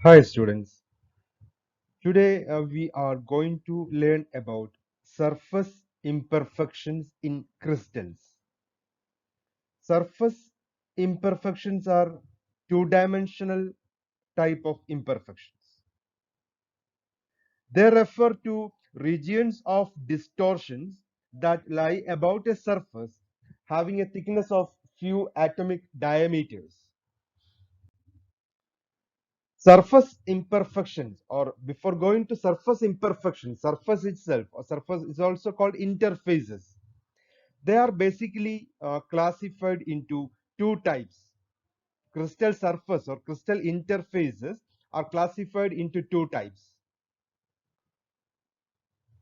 Hi students, today we are going to learn about surface imperfections in crystals. Surface imperfections are two-dimensional type of imperfections. They refer to regions of distortions that lie about a surface having a thickness of few atomic diameters. Surface imperfections, or before going to surface imperfections, surface itself or surface is also called interfaces. They are basically classified into two types. Crystal surface or crystal interfaces are classified into two types.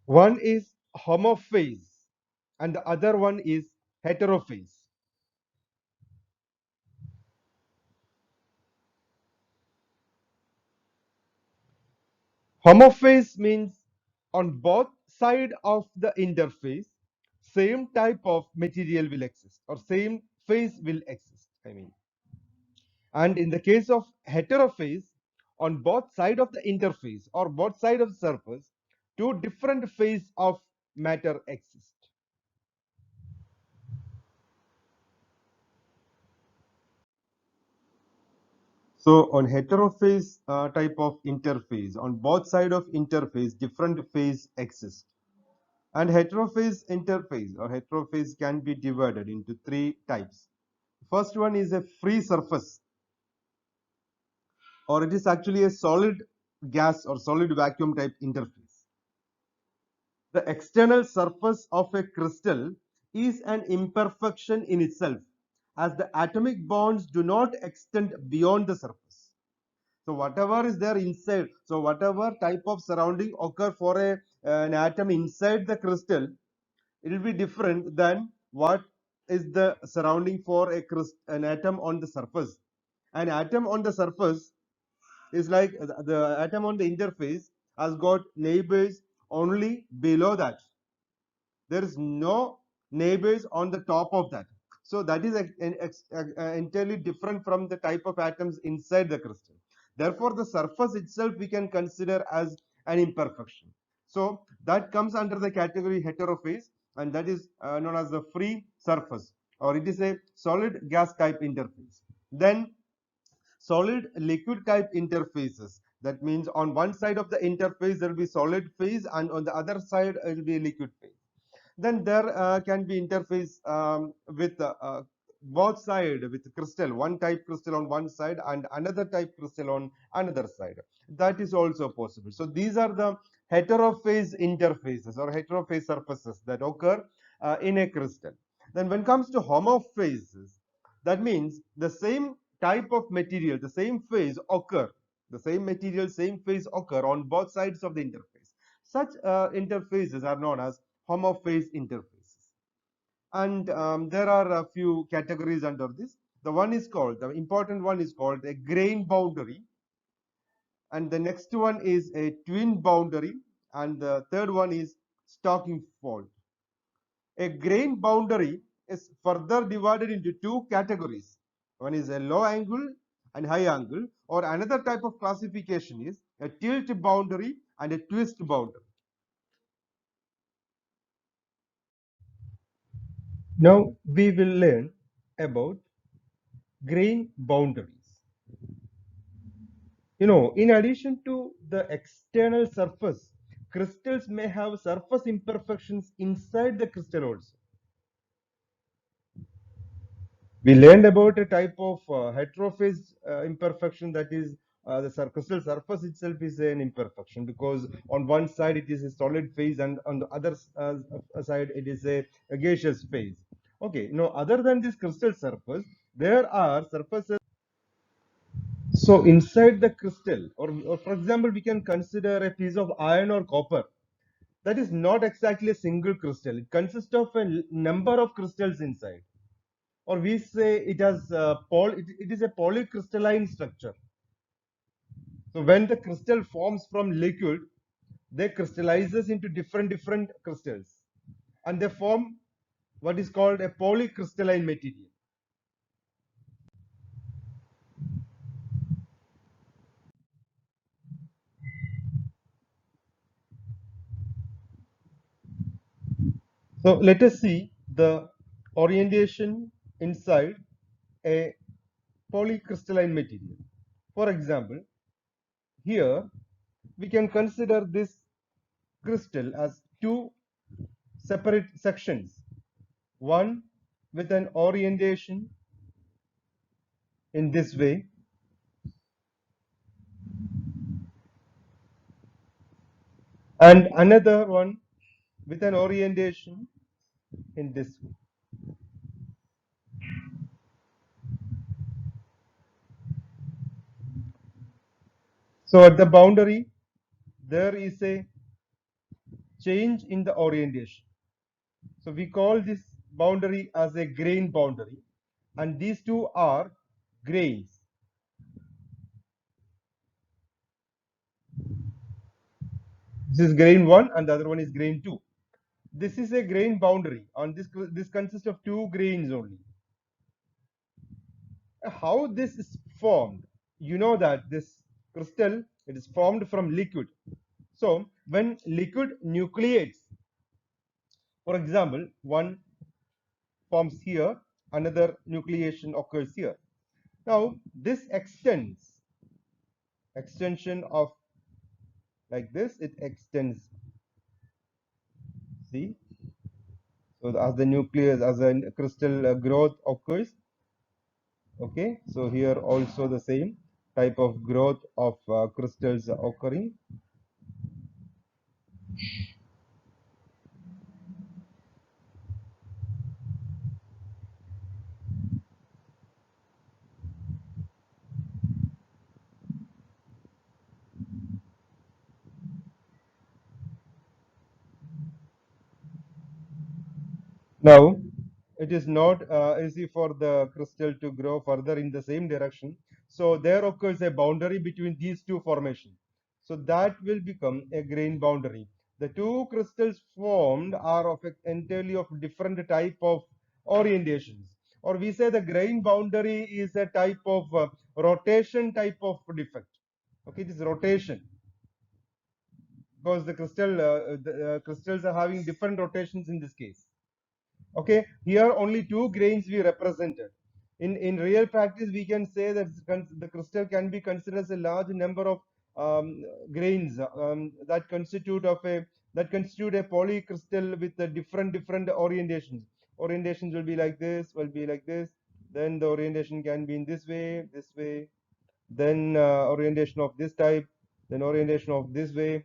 One is homophase and the other one is heterophase. Homophase means on both sides of the interface, same type of material will exist or same phase will exist. And in the case of heterophase, on both sides of the interface or both sides of the surface, two different phase of matter exist. So on heterophase type of interface, on both sides of interface, different phase exist. And heterophase interface or heterophase can be divided into three types. First one is a free surface, or it is actually a solid gas or solid vacuum type interface. The external surface of a crystal is an imperfection in itself, as the atomic bonds do not extend beyond the surface. So whatever is there inside, so whatever type of surrounding occur for an atom inside the crystal, it will be different than what is the surrounding for an atom on the surface. An atom on the surface is like the atom on the interface has got neighbors only below that. There is no neighbors on the top of that. So that is entirely different from the type of atoms inside the crystal. Therefore, the surface itself we can consider as an imperfection. So that comes under the category heterophase, and that is known as the free surface, or it is a solid gas type interface. Then solid liquid type interfaces. That means on one side of the interface there will be solid phase, and on the other side it will be liquid phase. Then there can be interface with both side with crystal, one type crystal on one side and another type crystal on another side. That is also possible. So these are the heterophase interfaces or heterophase surfaces that occur in a crystal. Then when it comes to homophases, that means the same type of material, the same phase occur, the same material, same phase occur on both sides of the interface. Such interfaces are known as homophase interfaces. And there are a few categories under this. The important one is called a grain boundary. And the next one is a twin boundary. And the third one is stocking fault. A grain boundary is further divided into two categories. One is a low angle and high angle, or another type of classification is a tilt boundary and a twist boundary. Now we will learn about grain boundaries. In addition to the external surface, crystals may have surface imperfections inside the crystal also. We learned about a type of heterophase imperfection, that is the crystal surface itself is an imperfection because on one side it is a solid phase and on the other side it is a gaseous phase. Okay, other than this crystal surface, there are surfaces. So inside the crystal, or for example, we can consider a piece of iron or copper. That is not exactly a single crystal. It consists of a number of crystals inside. Or we say it has it is a polycrystalline structure. So when the crystal forms from liquid, they crystallizes into different crystals, and they form what is called a polycrystalline material. So let us see the orientation inside a polycrystalline material. For example, here we can consider this crystal as two separate sections, one with an orientation in this way and another one with an orientation in this way. So at the boundary, there is a change in the orientation. So we call this boundary as a grain boundary, and these two are grains. This is grain 1 and the other one is grain 2. This is a grain boundary, and this consists of two grains only. How this is formed? You know that this crystal, it is formed from liquid. So when liquid nucleates, for example, one forms here, another nucleation occurs here. Now this extension of like this, it extends. See, so as the nucleus, as a crystal growth occurs, okay, so here also the same type of growth of crystals occurring. Now, it is not easy for the crystal to grow further in the same direction. So there occurs a boundary between these two formations. So that will become a grain boundary. The two crystals formed are of entirely of different type of orientations. Or we say the grain boundary is a type of rotation type of defect. Okay, it is rotation because the crystals are having different rotations in this case. Okay, here only two grains we represented. In real practice, we can say that the crystal can be considered as a large number of grains that constitute a polycrystal with a different orientations. Orientations will be like this, will be like this. Then the orientation can be in this way, then orientation of this type, then orientation of this way.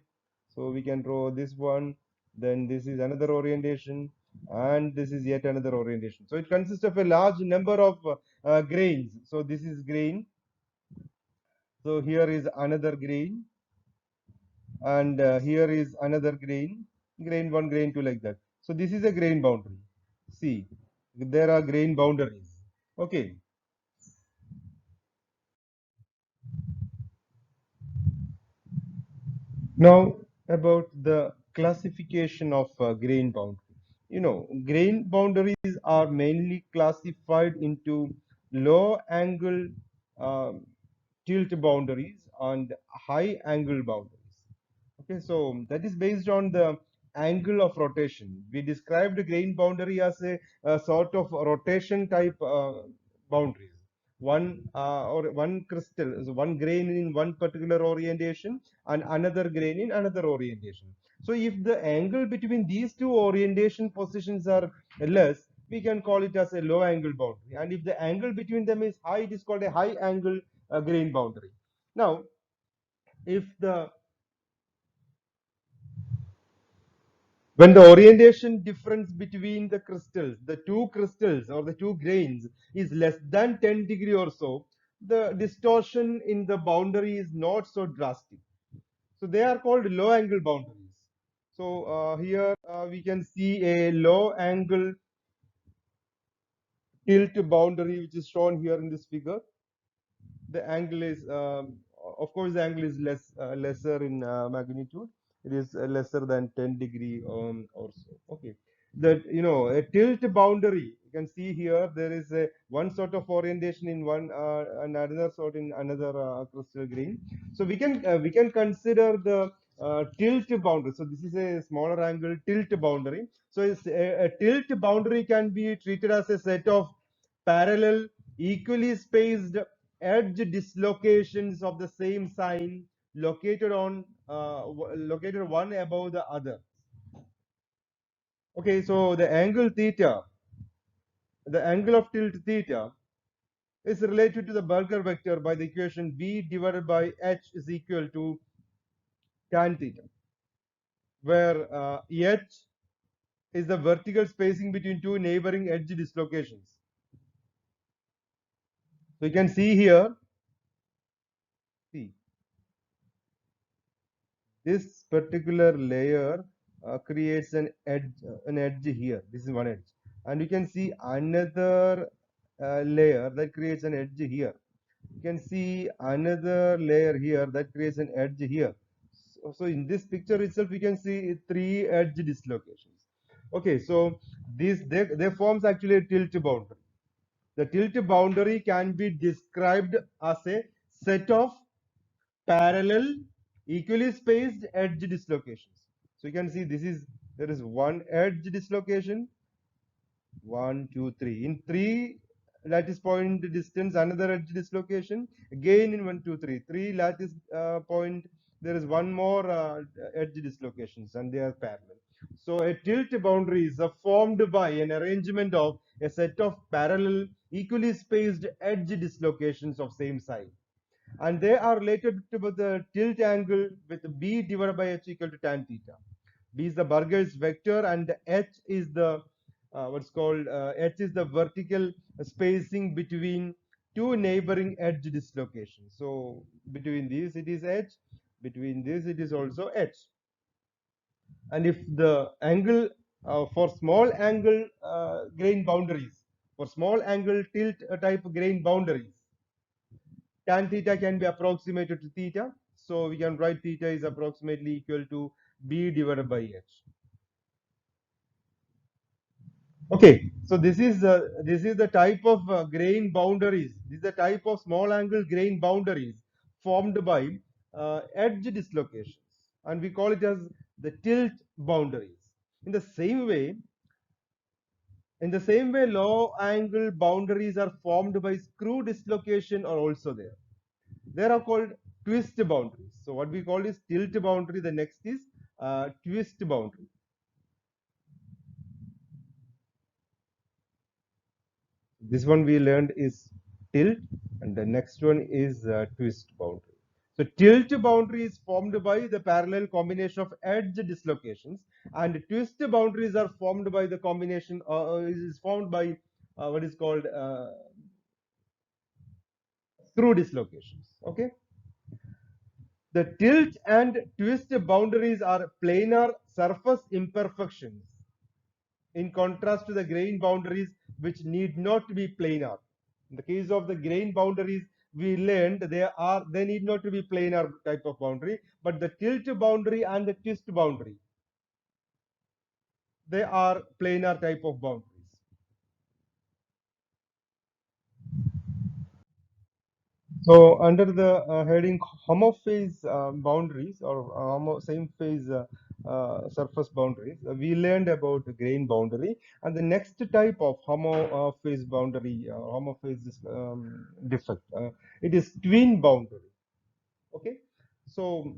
So we can draw this one, then this is another orientation, and this is yet another orientation. So it consists of a large number of grains. So this is grain, so here is another grain, and here is another grain 1, grain 2, like that. So this is a grain boundary. See, there are grain boundaries. Okay. Now about the classification of grain boundary. You know, grain boundaries are mainly classified into low angle tilt boundaries and high angle boundaries. Okay, so that is based on the angle of rotation. We described the grain boundary as a sort of rotation type boundaries. One crystal, so one grain in one particular orientation and another grain in another orientation. So if the angle between these two orientation positions are less, we can call it as a low angle boundary. And if the angle between them is high, it is called a high angle grain boundary. Now, if the when the orientation difference between the crystals, the two crystals or the two grains is less than 10 degree or so, the distortion in the boundary is not so drastic. So they are called low angle boundaries. So here we can see a low angle tilt boundary which is shown here in this figure. The angle is of course the angle is lesser in magnitude. It is lesser than 10 degree or so. Okay, that you know a tilt boundary, you can see here there is a one sort of orientation in one and another sort in another crystal grain. So we can consider the tilt boundary. So this is a smaller angle tilt boundary. So a tilt boundary can be treated as a set of parallel, equally spaced edge dislocations of the same sign located on located one above the other. Okay, so the angle theta, the angle of tilt theta is related to the Berger vector by the equation v divided by h is equal to tan theta, where h is the vertical spacing between two neighboring edge dislocations. So you can see here, see this particular layer creates an edge here. This is one edge, and you can see another layer that creates an edge here. You can see another layer here that creates an edge here. So in this picture itself, you can see three edge dislocations. Okay, so this they forms actually a tilt boundary. The tilt boundary can be described as a set of parallel, equally spaced edge dislocations. So you can see there is one edge dislocation, one, two, three. In three lattice point distance, another edge dislocation. Again in one, two, three. Three lattice point, there is one more edge dislocations, and they are parallel. So a tilt boundary is formed by an arrangement of a set of parallel, equally spaced edge dislocations of same size, and they are related to the tilt angle with b divided by h equal to tan theta. B is the Burger's vector, and h is the what's called h is the vertical spacing between two neighboring edge dislocations. So between these it is h, between this it is also h. And if the angle for small angle grain boundaries, for small angle tilt type grain boundaries, tan theta can be approximated to theta. So we can write theta is approximately equal to b divided by h. Okay, so this is the type of grain boundaries. This is the type of small angle grain boundaries formed by edge dislocations, and we call it as the tilt boundaries. In the same way, low angle boundaries are formed by screw dislocation are also there. They are called twist boundaries. So what we call is tilt boundary. The next is twist boundary. This one we learned is tilt, and the next one is twist boundary. So tilt boundary is formed by the parallel combination of edge dislocations, and twist boundaries are formed by the combination is formed by what is called screw dislocations. Okay, the tilt and twist boundaries are planar surface imperfections, in contrast to the grain boundaries, which need not be planar. In the case of the grain boundaries, we learned they need not to be planar type of boundary, but the tilt boundary and the twist boundary, they are planar type of boundaries. So under the heading homophase boundaries, or same phase surface boundaries, we learned about the grain boundary, and the next type of homophase boundary, homophase defect, it is twin boundary. Okay, so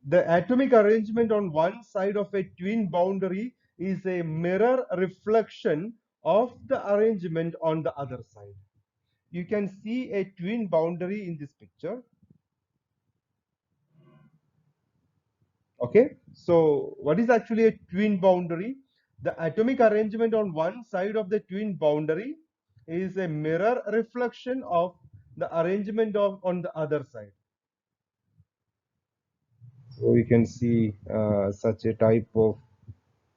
the atomic arrangement on one side of a twin boundary is a mirror reflection of the arrangement on the other side. You can see a twin boundary in this picture. Okay, so what is actually a twin boundary? The atomic arrangement on one side of the twin boundary is a mirror reflection of the arrangement on the other side. So you can see such a type of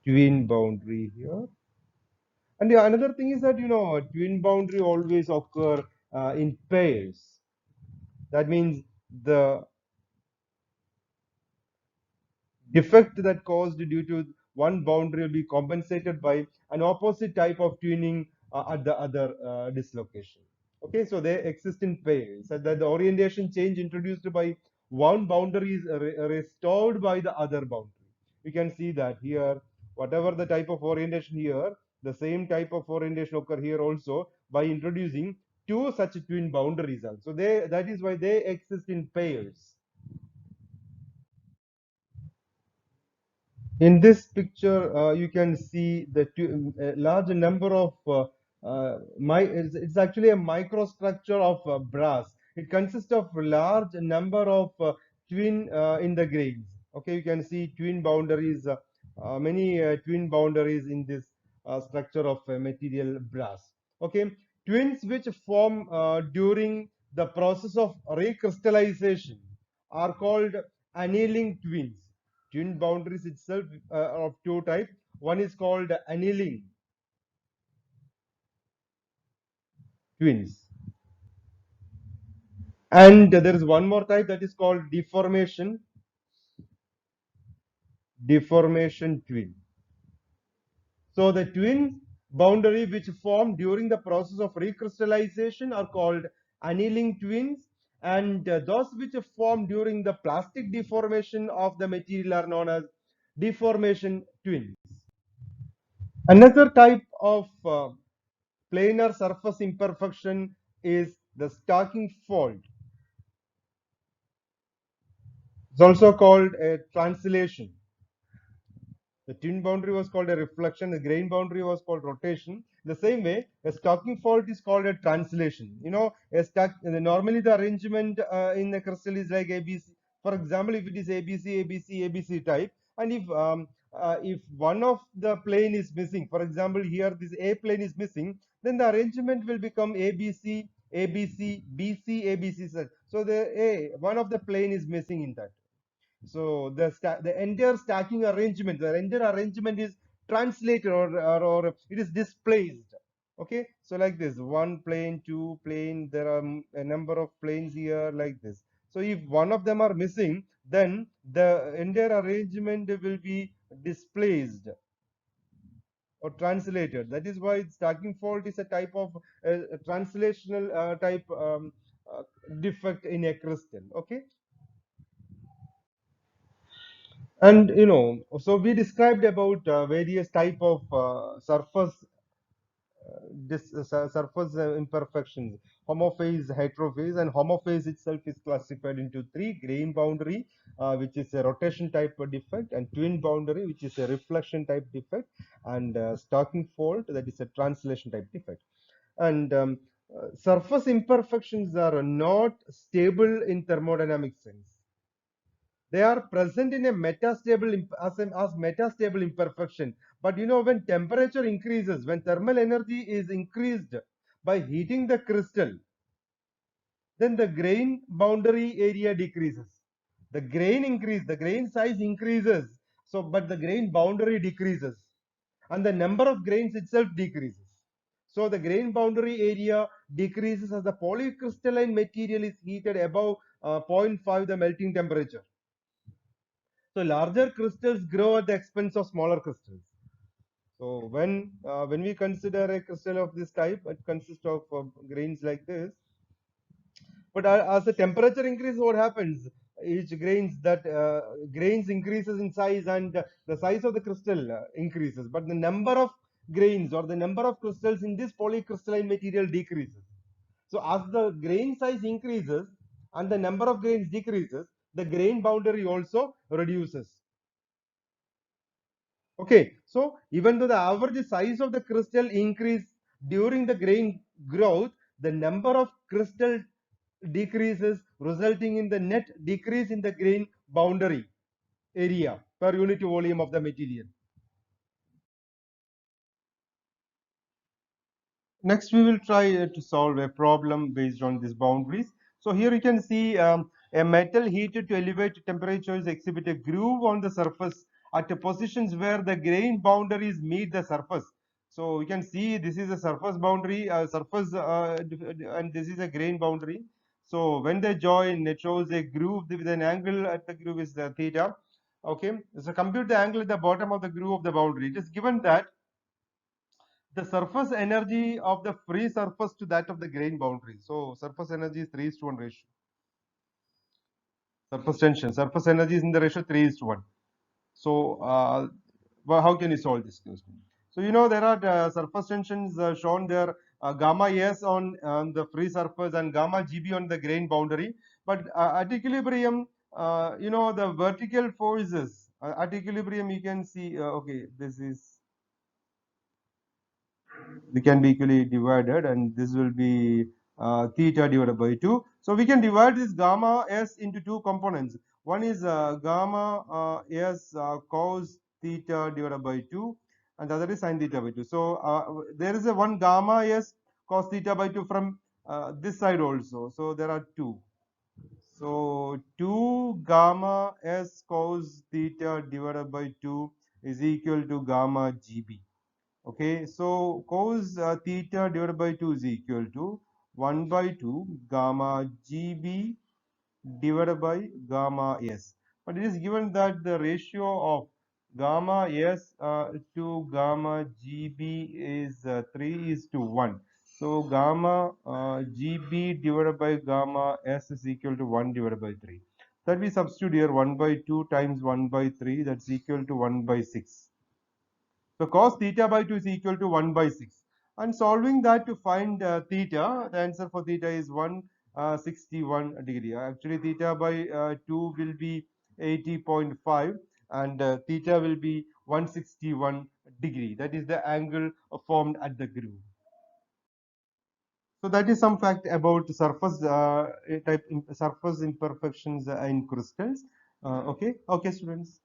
twin boundary here. And the another thing is that, twin boundary always occur in pairs. That means the defect that caused due to one boundary will be compensated by an opposite type of tuning at the other dislocation. Okay, so they exist in pairs. So that the orientation change introduced by one boundary is restored by the other boundary. You can see that here, whatever the type of orientation here, the same type of orientation occur here also by introducing two such twin boundaries also. That is why they exist in pairs. In this picture, you can see the a large number of it's actually a microstructure of brass. It consists of large number of twin in the grains. Okay, you can see twin boundaries, many twin boundaries in this structure of material brass. Okay, twins which form during the process of recrystallization are called annealing twins. Twin boundaries itself of two types. One is called annealing twins, and there is one more type that is called deformation twin. So the twin boundary which form during the process of recrystallization are called annealing twins, and those which form during the plastic deformation of the material are known as deformation twins. Another type of planar surface imperfection is the stacking fault. It's also called a translation. The twin boundary was called a reflection, the grain boundary was called rotation. The same way, a stacking fault is called a translation. You know, normally the arrangement in the crystal is like ABC. For example, if it is ABC, ABC, ABC type, and if one of the plane is missing, for example, here this A plane is missing, then the arrangement will become ABC, ABC, BC, ABC. So one of the plane is missing in that. So the entire stacking arrangement, the entire arrangement is translated or it is displaced. Okay, so like this, one plane, two plane, there are a number of planes here like this. So if one of them are missing, then the entire arrangement will be displaced or translated. That is why stacking fault is a type of a translational type uh, defect in a crystal. Okay, and so we described about various type of surface surface imperfections: homophase, heterophase. And homophase itself is classified into three: grain boundary, which is a rotation type of defect, and twin boundary, which is a reflection type defect, and stacking fault, that is a translation type defect. And surface imperfections are not stable in thermodynamic sense. They are present in a metastable as metastable imperfection. But when temperature increases, when thermal energy is increased by heating the crystal, then the grain boundary area decreases. The grain size increases. So but the grain boundary decreases, and the number of grains itself decreases. So the grain boundary area decreases as the polycrystalline material is heated above zero point 0.5 the melting temperature. So larger crystals grow at the expense of smaller crystals. So when we consider a crystal of this type, it consists of grains like this. But as the temperature increases, what happens? Each grains increases in size, and the size of the crystal increases. But the number of grains or the number of crystals in this polycrystalline material decreases. So as the grain size increases and the number of grains decreases, the grain boundary also reduces. Okay, so even though the average size of the crystal increase during the grain growth, the number of crystal decreases, resulting in the net decrease in the grain boundary area per unit volume of the material. Next, we will try to solve a problem based on these boundaries. So here you can see a metal heated to elevated temperatures exhibit a groove on the surface at the positions where the grain boundaries meet the surface. So you can see this is a surface boundary, and this is a grain boundary. So when they join, it shows a groove with an angle at the groove is the theta. Okay, so compute the angle at the bottom of the groove of the boundary. It is given that the surface energy of the free surface to that of the grain boundary. So surface energy is 3:1 ratio. Surface tension, surface energy is in the ratio 3 is to 1. So, well, how can you solve this question? So, you know, there are surface tensions shown there, gamma S on the free surface and gamma GB on the grain boundary. But at equilibrium, you know, the vertical forces, at equilibrium, you can see, okay, this is, they can be equally divided, and this will be theta divided by 2. So we can divide this gamma s into two components. One is gamma s cos theta divided by 2, and the other is sin theta by 2. So there is a one gamma s cos theta by 2 from this side also. So there are two. So 2 gamma s cos theta divided by 2 is equal to gamma GB. Okay, so cos theta divided by 2 is equal to 1 by 2 gamma GB divided by gamma S. But it is given that the ratio of gamma S to gamma GB is 3 is to 1. So gamma GB divided by gamma S is equal to 1 divided by 3. That we substitute here 1 by 2 times 1 by 3, that's equal to 1 by 6. So cos theta by 2 is equal to 1 by 6. And solving that to find theta, the answer for theta is 161 degree. Actually, theta by 2 will be 80.5 and theta will be 161 degree. That is the angle formed at the groove. So that is some fact about surface surface imperfections in crystals. Okay, okay, students.